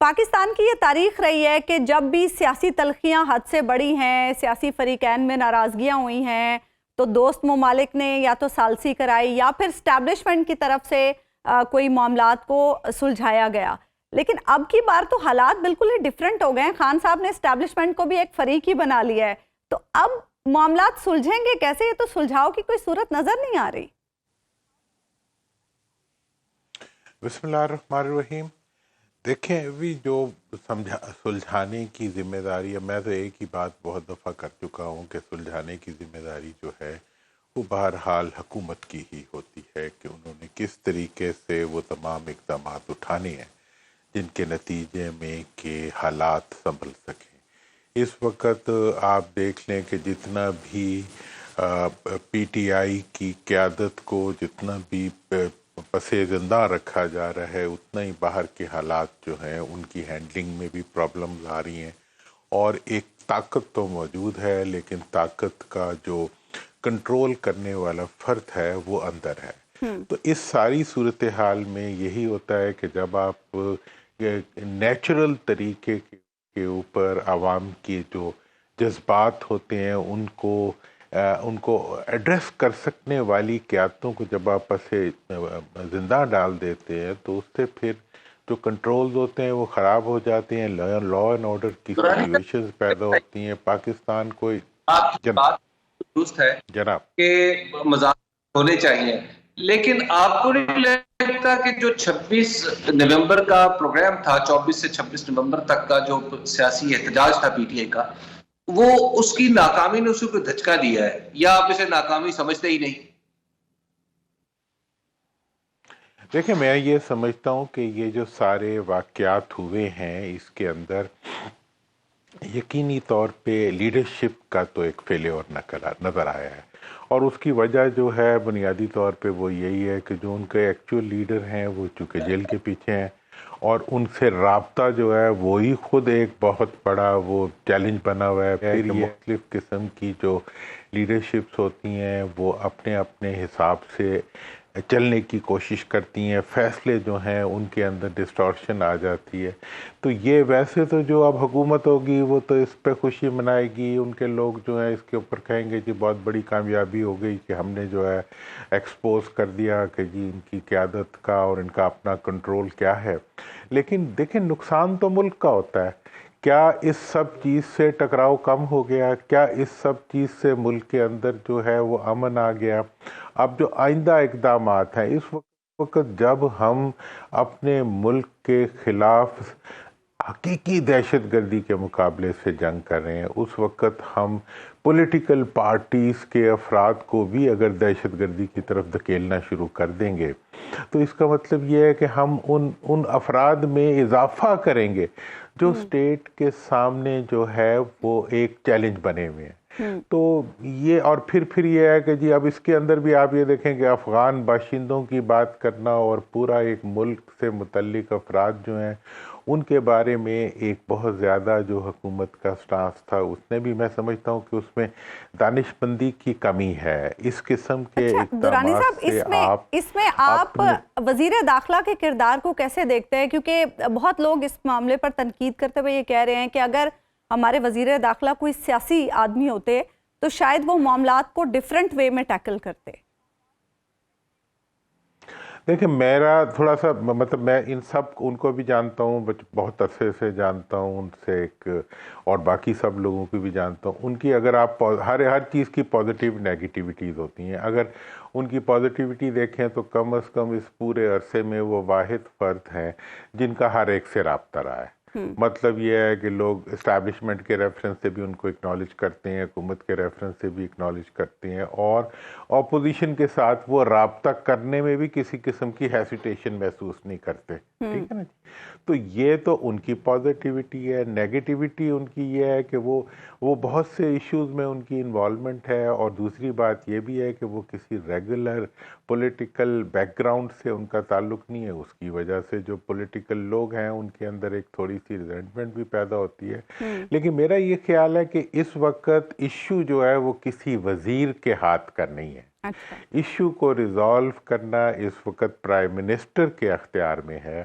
پاکستان کی یہ تاریخ رہی ہے کہ جب بھی سیاسی تلخیاں حد سے بڑی ہیں، سیاسی فریقین میں ناراضگیاں ہوئی ہیں، تو دوست ممالک نے یا تو ثالثی کرائی یا پھر اسٹیبلشمنٹ کی طرف سے کوئی معاملات کو سلجھایا گیا. لیکن اب کی بار تو حالات بالکل ہی ڈیفرنٹ ہو گئے ہیں. خان صاحب نے اسٹیبلشمنٹ کو بھی ایک فریق ہی بنا لیا ہے. تو اب معاملات سلجھیں گے کیسے؟ یہ تو سلجھاؤ کی کوئی صورت نظر نہیں آ رہی. بسم اللہ الرحمن الرحیم. دیکھیں ابھی جو سلجھانے کی ذمہ داری ہے، میں تو ایک ہی بات بہت دفعہ کر چکا ہوں کہ سلجھانے کی ذمہ داری جو ہے وہ بہرحال حکومت کی ہی ہوتی ہے کہ انہوں نے کس طریقے سے وہ تمام اقدامات اٹھانے ہیں جن کے نتیجے میں کہ حالات سنبھل سکیں. اس وقت آپ دیکھ لیں کہ جتنا بھی پی ٹی آئی کی قیادت کو جتنا بھی پسے زندہ رکھا جا رہا ہے، اتنا ہی باہر کے حالات جو ہیں ان کی ہینڈلنگ میں بھی پرابلمز آ رہی ہیں. اور ایک طاقت تو موجود ہے لیکن طاقت کا جو کنٹرول کرنے والا فرد ہے وہ اندر ہے. تو اس ساری صورتحال میں یہی ہوتا ہے کہ جب آپ نیچرل طریقے کے اوپر عوام کی جو جذبات ہوتے ہیں ان کو ایڈریس کر سکنے والی قیادتوں کو جب آپ سے زندہ ڈال دیتے ہیں تو اس سے پھر جو کنٹرولز ہوتے ہیں وہ خراب ہو جاتے ہیں، لا اینڈ آرڈر کی سچویشنز پیدا ہوتی ہیں. پاکستان کو آپ کی بات درست ہے جناب کہ مذاکرات ہونے چاہیے، لیکن آپ کو نہیں لگتا کہ جو 26 نومبر کا پروگرام تھا، 24 سے 26 نومبر تک کا جو سیاسی احتجاج تھا پی ٹی آئی کا، وہ اس کی ناکامی نے اسے کو دھچکا دیا ہے، یا آپ اسے ناکامی سمجھتے ہی نہیں؟ دیکھیں میں یہ سمجھتا ہوں کہ یہ جو سارے واقعات ہوئے ہیں اس کے اندر یقینی طور پہ لیڈرشپ کا تو ایک فیلیور نظر آیا ہے. اور اس کی وجہ جو ہے بنیادی طور پہ وہ یہی ہے کہ جو ان کے ایکچول لیڈر ہیں وہ چونکہ جیل کے پیچھے ہیں اور ان سے رابطہ جو ہے وہی خود ایک بہت بڑا وہ چیلنج بنا ہوا ہے. پھر یہ مختلف قسم کی جو لیڈرشپس ہوتی ہیں وہ اپنے اپنے حساب سے چلنے کی کوشش کرتی ہیں، فیصلے جو ہیں ان کے اندر ڈسٹارشن آ جاتی ہے. تو یہ ویسے تو جو اب حکومت ہوگی وہ تو اس پہ خوشی منائے گی، ان کے لوگ جو ہیں اس کے اوپر کہیں گے جی بہت بڑی کامیابی ہو گئی کہ ہم نے جو ہے ایکسپوز کر دیا کہ جی ان کی قیادت کا اور ان کا اپنا کنٹرول کیا ہے. لیکن دیکھیں نقصان تو ملک کا ہوتا ہے. کیا اس سب چیز سے ٹکراؤ کم ہو گیا؟ کیا اس سب چیز سے ملک کے اندر جو ہے وہ امن آ گیا؟ اب جو آئندہ اقدامات ہیں اس وقت جب ہم اپنے ملک کے خلاف حقیقی دہشت گردی کے مقابلے سے جنگ کر رہے ہیں، اس وقت ہم پولیٹیکل پارٹیز کے افراد کو بھی اگر دہشت گردی کی طرف دھکیلنا شروع کر دیں گے تو اس کا مطلب یہ ہے کہ ہم ان افراد میں اضافہ کریں گے جو اسٹیٹ کے سامنے جو ہے وہ ایک چیلنج بنے ہوئے ہیں. تو یہ اور پھر یہ ہے کہ جی اب اس کے اندر بھی آپ یہ دیکھیں کہ افغان باشندوں کی بات کرنا اور پورا ایک ملک سے متعلق افراد جو ہیں ان کے بارے میں ایک بہت زیادہ جو حکومت کا سٹانس تھا اس نے بھی میں سمجھتا ہوں کہ اس میں دانش مندی کی کمی ہے. اس قسم کے درانی اقدامات صاحب اس میں آپ وزیر داخلہ کے کردار کو کیسے دیکھتے ہیں؟ کیونکہ بہت لوگ اس معاملے پر تنقید کرتے ہوئے یہ کہہ رہے ہیں کہ اگر ہمارے وزیر داخلہ کوئی سیاسی آدمی ہوتے تو شاید وہ معاملات کو ڈیفرنٹ وے میں ٹیکل کرتے. دیکھیں میرا تھوڑا سا مطلب میں ان سب ان کو بھی جانتا ہوں، بہت عرصے سے جانتا ہوں ان سے ایک، اور باقی سب لوگوں کو بھی جانتا ہوں. ان کی اگر آپ ہر چیز کی پازیٹیو نیگیٹیوٹیز ہوتی ہیں. اگر ان کی پازیٹیوٹی دیکھیں تو کم از کم اس پورے عرصے میں وہ واحد فرد ہیں جن کا ہر ایک سے رابطہ رہا ہے. مطلب یہ ہے کہ لوگ اسٹیبلشمنٹ کے ریفرنس سے بھی ان کو اکنالج کرتے ہیں، حکومت کے ریفرنس سے بھی اکنالج کرتے ہیں، اور اپوزیشن کے ساتھ وہ رابطہ کرنے میں بھی کسی قسم کی ہیسیٹیشن محسوس نہیں کرتے. ٹھیک ہے نا جی. تو یہ تو ان کی پازیٹیوٹی ہے. نیگیٹیوٹی ان کی یہ ہے کہ وہ بہت سے ایشوز میں ان کی انوالومنٹ ہے، اور دوسری بات یہ بھی ہے کہ وہ کسی ریگولر پولیٹیکل بیک گراؤنڈ سے ان کا تعلق نہیں ہے. اس کی وجہ سے جو پولیٹیکل لوگ ہیں ان کے اندر ایک تھوڑی سی ریزنٹمنٹ بھی پیدا ہوتی ہے. لیکن میرا یہ خیال ہے کہ اس وقت ایشو جو ہے وہ کسی وزیر کے ہاتھ کا نہیں ہے. ایشو کو ریزالو کرنا اس وقت پرائم منسٹر کے اختیار میں ہے.